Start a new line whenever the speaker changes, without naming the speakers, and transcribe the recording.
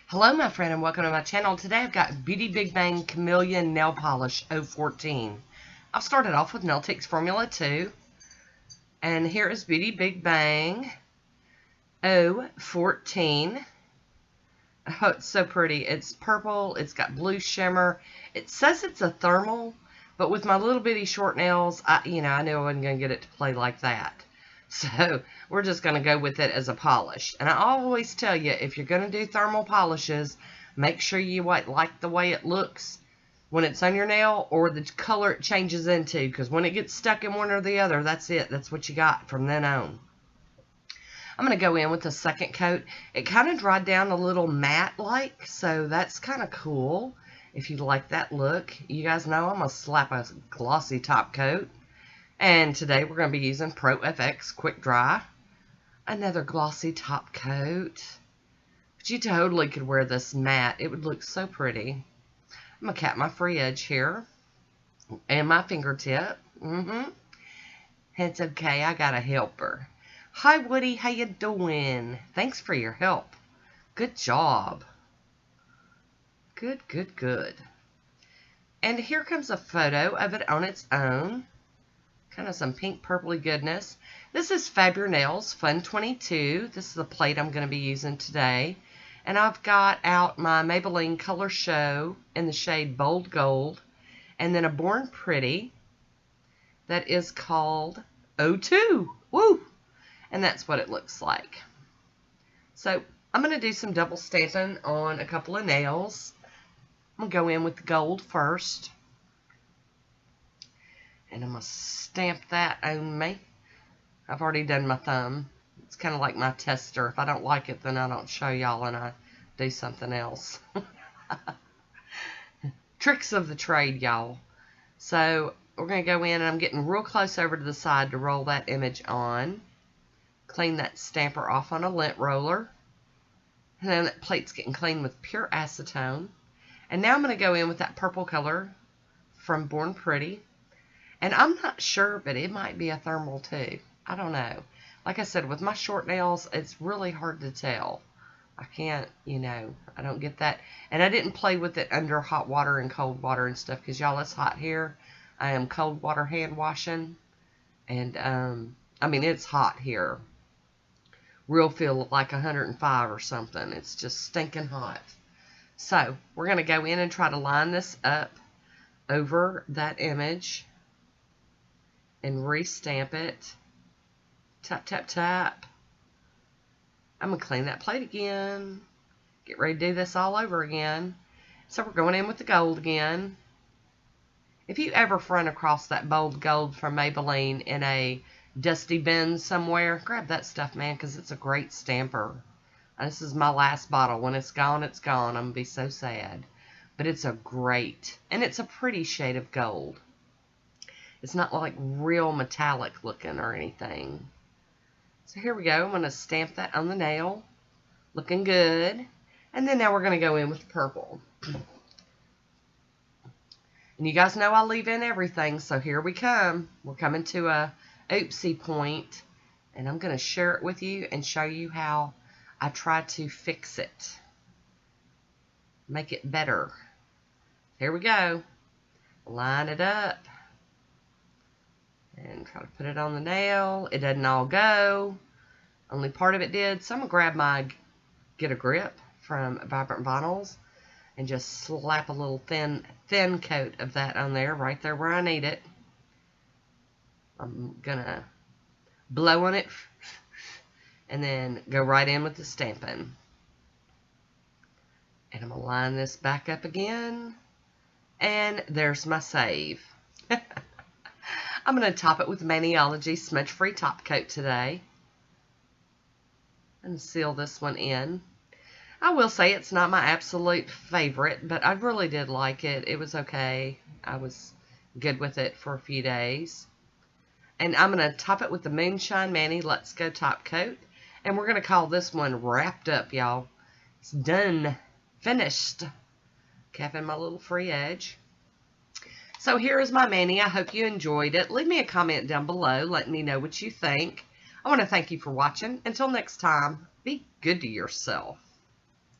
Hello my friend and welcome to my channel. Today I've got Beauty Big Bang Chameleon Nail Polish 014. I've started off with Nailtiques Formula 2. And here is Beauty Big Bang 014. Oh, it's so pretty. It's purple. It's got blue shimmer. It says it's a thermal, but with my little bitty short nails, I knew I wasn't going to get it to play like that. So we're just going to go with it as a polish. And I always tell you, if you're going to do thermal polishes, make sure you like the way it looks when it's on your nail or the color it changes into. Because when it gets stuck in one or the other, that's it. That's what you got from then on. I'm going to go in with the second coat. It kind of dried down a little matte-like, so that's kind of cool if you like that look. You guys know I'm going to slap a glossy top coat. And today we're going to be using Pro FX Quick Dry. Another glossy top coat. But you totally could wear this matte. It would look so pretty. I'm going to cap my free edge here. And my fingertip. It's okay. I got a helper. Hi Woody, how you doing? Thanks for your help. Good job. Good. And here comes a photo of it on its own. Kind of some pink purpley goodness. This is Fab Ur Nails Fun 22. This is the plate I'm going to be using today. And I've got out my Maybelline Color Show in the shade Bold Gold. And then a Born Pretty that is called 02. Woo! And that's what it looks like. So I'm going to do some double stamping on a couple of nails. I'm going to go in with the gold first. And I'm going to stamp that on me. I've already done my thumb. It's kind of like my tester. If I don't like it, then I don't show y'all and I do something else. Tricks of the trade, y'all. So we're going to go in and I'm getting real close over to the side to roll that image on. Clean that stamper off on a lint roller. And then that plate's getting clean with pure acetone. And now I'm going to go in with that purple color from Born Pretty. And I'm not sure, but it might be a thermal too. I don't know. Like I said, with my short nails, it's really hard to tell. I can't, I don't get that. And I didn't play with it under hot water and cold water and stuff because, y'all, it's hot here. I am cold water hand washing. And, I mean, it's hot here. Real feel like 105 or something. It's just stinking hot. So, we're going to go in and try to line this up over that image. And re-stamp it. Tap, tap, tap. I'm going to clean that plate again. Get ready to do this all over again. So we're going in with the gold again. If you ever run across that Bold Gold from Maybelline in a dusty bin somewhere, grab that stuff, man, because it's a great stamper. This is my last bottle. When it's gone, it's gone. I'm going to be so sad. But it's a great, and it's a pretty shade of gold. It's not like real metallic looking or anything. So here we go. I'm going to stamp that on the nail. Looking good. And then now we're going to go in with purple. And you guys know I leave in everything. So here we come. We're coming to a oopsie point. And I'm going to share it with you and show you how I try to fix it. Make it better. Here we go. Line it up. And try to put it on the nail. It doesn't all go. Only part of it did. So I'm going to grab my Get a Grip from Vibrant Vinyls. And just slap a little thin coat of that on there. Right there where I need it. I'm going to blow on it. And then go right in with the stamping. And I'm going to line this back up again. And there's my save. I'm going to top it with Maniology Smudge Free Top Coat today. And seal this one in. I will say it's not my absolute favorite, but I really did like it. It was okay. I was good with it for a few days. And I'm going to top it with the Moonshine Mani Let's Go Top Coat. And we're going to call this one Wrapped Up, y'all. It's done. Finished. Capping my little free edge. So here is my mani. I hope you enjoyed it. Leave me a comment down below. Let me know what you think. I want to thank you for watching. Until next time, be good to yourself.